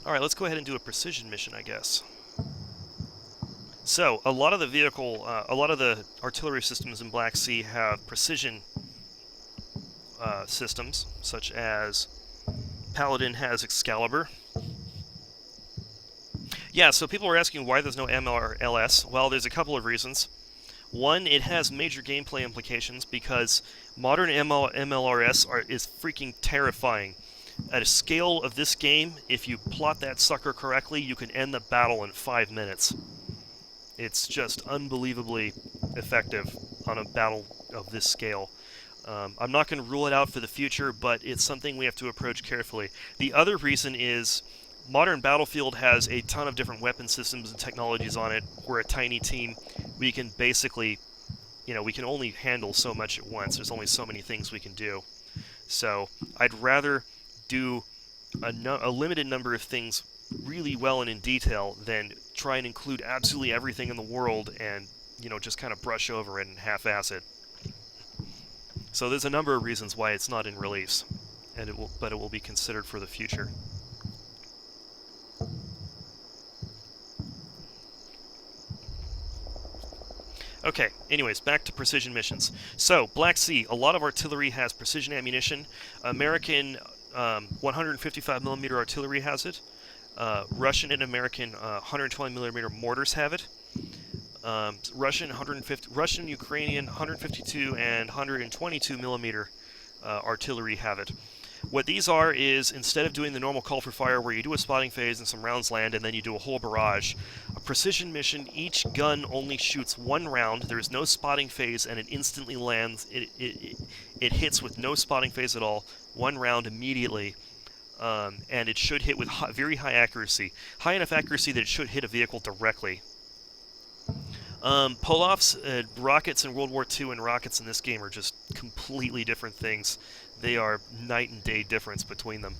Alright, let's go ahead and do a precision mission, I guess. So, a lot of the artillery systems in Black Sea have precision systems, such as Paladin has Excalibur. Yeah, so people are asking why there's no MLRS. Well, there's a couple of reasons. One, it has major gameplay implications because modern MLRS is freaking terrifying. At a scale of this game, if you plot that sucker correctly, you can end the battle in 5 minutes. It's just unbelievably effective on a battle of this scale. I'm not going to rule it out for the future, but it's something we have to approach carefully. The other reason is modern Battlefield has a ton of different weapon systems and technologies on it. We're a tiny team. We can basically, we can only handle so much at once. There's only so many things we can do. So I'd rather do a limited number of things really well and in detail than try and include absolutely everything in the world and, just kind of brush over it and half-ass it. So there's a number of reasons why it's not in release, but it will be considered for the future. Okay, anyways, back to precision missions. So, Black Sea, a lot of artillery has precision ammunition. American 155mm artillery has it. Russian and American 120mm mortars have it. Russian, Ukrainian 152 and 122mm artillery have it. What these are is, instead of doing the normal call for fire where you do a spotting phase and some rounds land and then you do a whole barrage, a precision mission, each gun only shoots one round, there is no spotting phase, and it instantly lands. It hits with no spotting phase at all, one round immediately, and it should hit with very high accuracy. High enough accuracy that it should hit a vehicle directly. Polov's rockets in World War II and rockets in this game are just completely different things. They are night and day difference between them.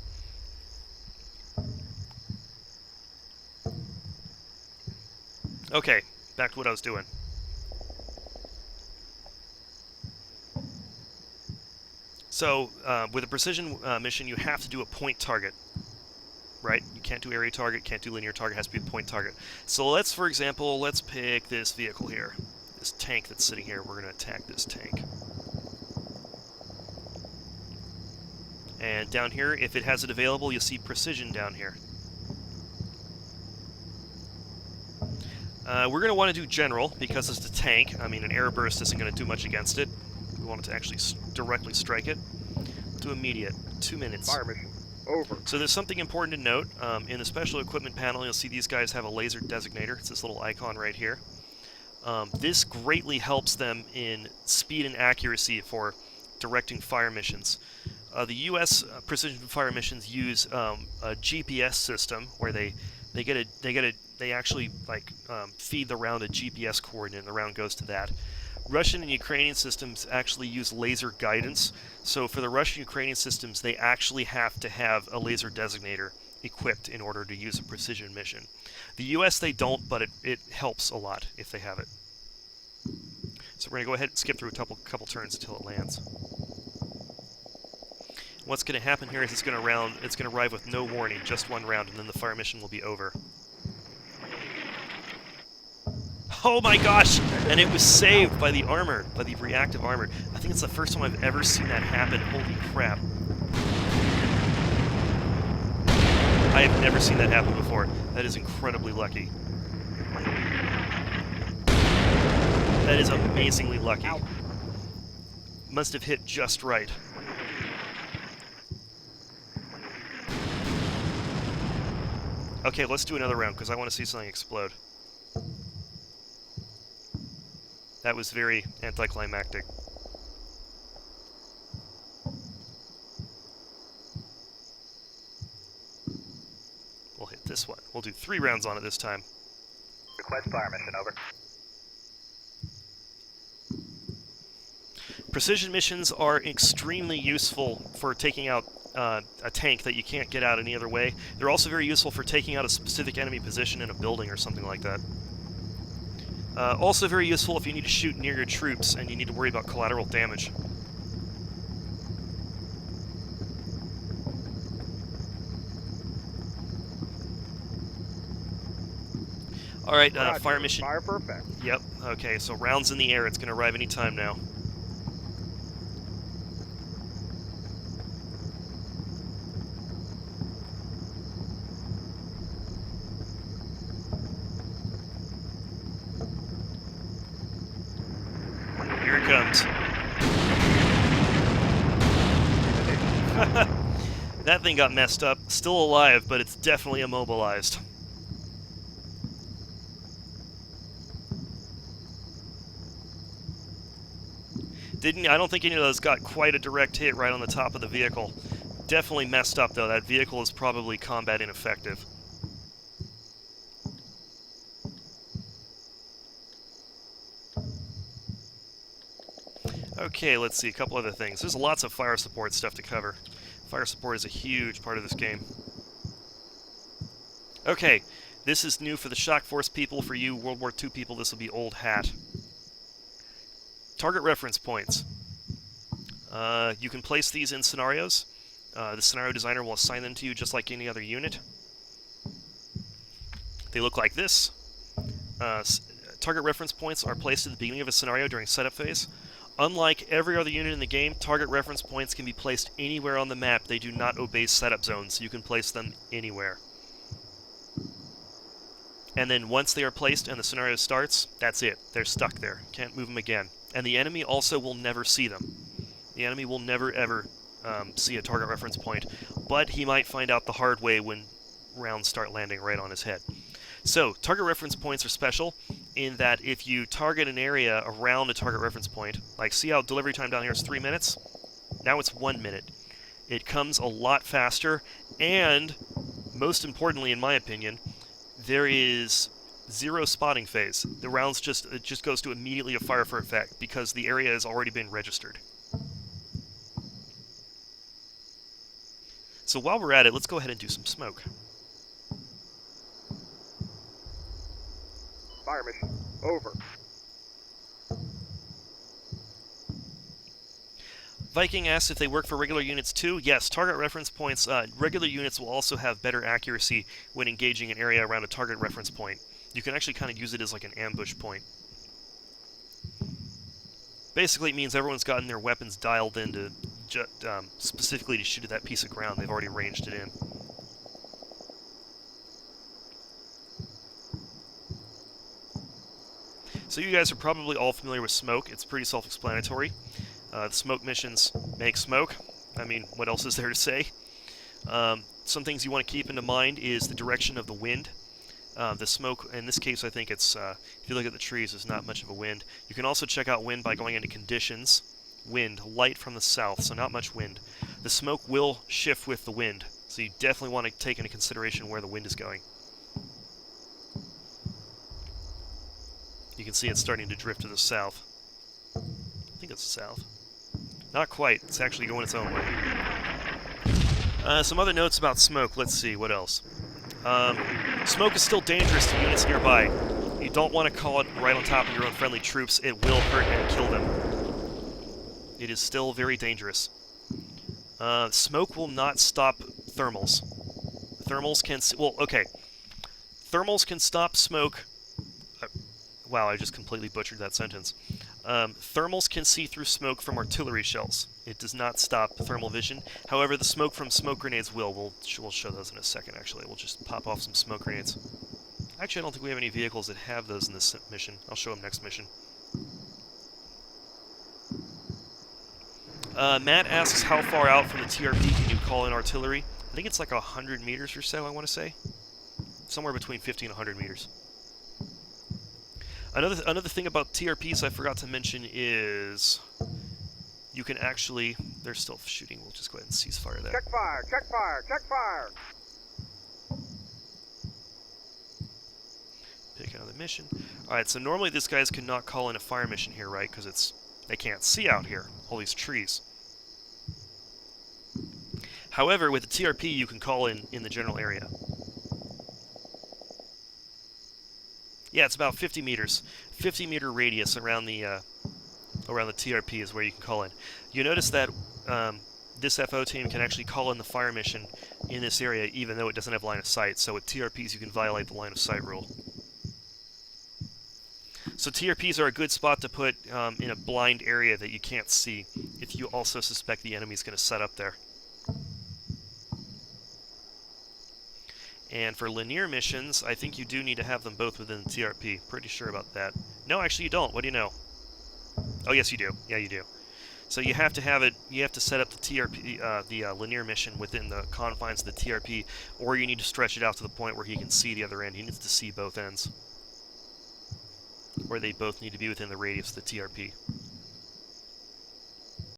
Okay, back to what I was doing. So, with a precision mission, you have to do a point target. Right? You can't do area target, can't do linear target, it has to be a point target. So for example, let's pick this vehicle here. This tank that's sitting here. We're going to attack this tank. And down here, if it has it available, you'll see precision down here. We're going to want to do general, because it's a tank. I mean, an air burst isn't going to do much against it. We want it to actually directly strike it. Do immediate. 2 minutes. Fire mission. Over. So there's something important to note. In the special equipment panel, you'll see these guys have a laser designator. It's this little icon right here. This greatly helps them in speed and accuracy for directing fire missions. The U.S. precision fire missions use a GPS system where they actually feed the round a GPS coordinate, and the round goes to that. Russian and Ukrainian systems actually use laser guidance. So for the Russian-Ukrainian systems, they actually have to have a laser designator equipped in order to use a precision mission. The US, they don't, but it helps a lot if they have it. So we're going to go ahead and skip through a couple turns until it lands. What's going to happen here is it's going to arrive with no warning, just one round, and then the fire mission will be over. Oh my gosh! And it was saved by the armor, by the reactive armor. I think it's the first time I've ever seen that happen. Holy crap. I have never seen that happen before. That is incredibly lucky. That is amazingly lucky. Must have hit just right. Okay, let's do another round, because I want to see something explode. That was very anticlimactic. We'll hit this one. We'll do 3 rounds on it this time. Request fire mission, over. Precision missions are extremely useful for taking out a tank that you can't get out any other way. They're also very useful for taking out a specific enemy position in a building or something like that. Also very useful if you need to shoot near your troops and you need to worry about collateral damage. All right, Roger. fire mission. Fire for effect. Yep. Okay, so rounds in the air. It's going to arrive any time now. Here it comes. That thing got messed up. Still alive, but it's definitely immobilized. I don't think any of those got quite a direct hit right on the top of the vehicle. Definitely messed up, though. That vehicle is probably combat ineffective. Okay, let's see, a couple other things. There's lots of fire support stuff to cover. Fire support is a huge part of this game. Okay, this is new for the Shock Force people. For you World War II people, this will be old hat. Target reference points. You can place these in scenarios. The scenario designer will assign them to you just like any other unit. They look like this. Target reference points are placed at the beginning of a scenario during setup phase. Unlike every other unit in the game, target reference points can be placed anywhere on the map. They do not obey setup zones, so you can place them anywhere. And then once they are placed and the scenario starts, that's it. They're stuck there. Can't move them again. And the enemy also will never see them. The enemy will never, ever see a target reference point, but he might find out the hard way when rounds start landing right on his head. So, target reference points are special in that if you target an area around a target reference point, like see how delivery time down here is 3 minutes? Now it's 1 minute. It comes a lot faster, and most importantly, in my opinion, there is zero spotting phase. The rounds it just goes to immediately a fire for effect because the area has already been registered. So while we're at it, let's go ahead and do some smoke. Fire mission over. Viking asks if they work for regular units too. Yes, target reference points. Regular units will also have better accuracy when engaging an area around a target reference point. You can actually kind of use it as like an ambush point. Basically, it means everyone's gotten their weapons dialed in to specifically to shoot at that piece of ground. They've already ranged it in. So you guys are probably all familiar with smoke. It's pretty self-explanatory. The smoke missions make smoke. I mean, what else is there to say? Some things you want to keep into mind is the direction of the wind. The smoke, in this case, I think it's, if you look at the trees, there's not much of a wind. You can also check out wind by going into conditions. Wind, light from the south, so not much wind. The smoke will shift with the wind, so you definitely want to take into consideration where the wind is going. You can see it's starting to drift to the south. I think it's the south. Not quite. It's actually going its own way. Some other notes about smoke. Let's see. What else? Smoke is still dangerous to units nearby. You don't want to call it right on top of your own friendly troops. It will hurt and kill them. It is still very dangerous. Smoke will not stop thermals. Thermals can... Well, okay. Thermals can stop smoke... Wow, I just completely butchered that sentence. Thermals can see through smoke from artillery shells. It does not stop thermal vision. However, the smoke from smoke grenades will. We'll show those in a second, actually. We'll just pop off some smoke grenades. Actually, I don't think we have any vehicles that have those in this mission. I'll show them next mission. Matt asks how far out from the TRP can you call in artillery? I think it's like 100 meters or so, I want to say. Somewhere between 50 and 100 meters. Another thing about TRPs I forgot to mention is you can actually... They're still shooting. We'll just go ahead and cease fire there. Check fire! Check fire! Check fire! Pick another mission. Alright, so normally these guys could not call in a fire mission here, right? Because they can't see out here. All these trees. However, with the TRP, you can call in the general area. Yeah, it's about 50 meters. 50-meter radius around the TRP is where you can call in. You notice that this FO team can actually call in the fire mission in this area even though it doesn't have line of sight. So with TRPs, you can violate the line of sight rule. So TRPs are a good spot to put in a blind area that you can't see if you also suspect the enemy's going to set up there. And for linear missions, I think you do need to have them both within the TRP. Pretty sure about that. No, actually you don't. What do you know? Oh, yes you do. Yeah, you do. So you have to have it. You have to set up the TRP, the linear mission within the confines of the TRP, or you need to stretch it out to the point where he can see the other end. He needs to see both ends, or they both need to be within the radius of the TRP.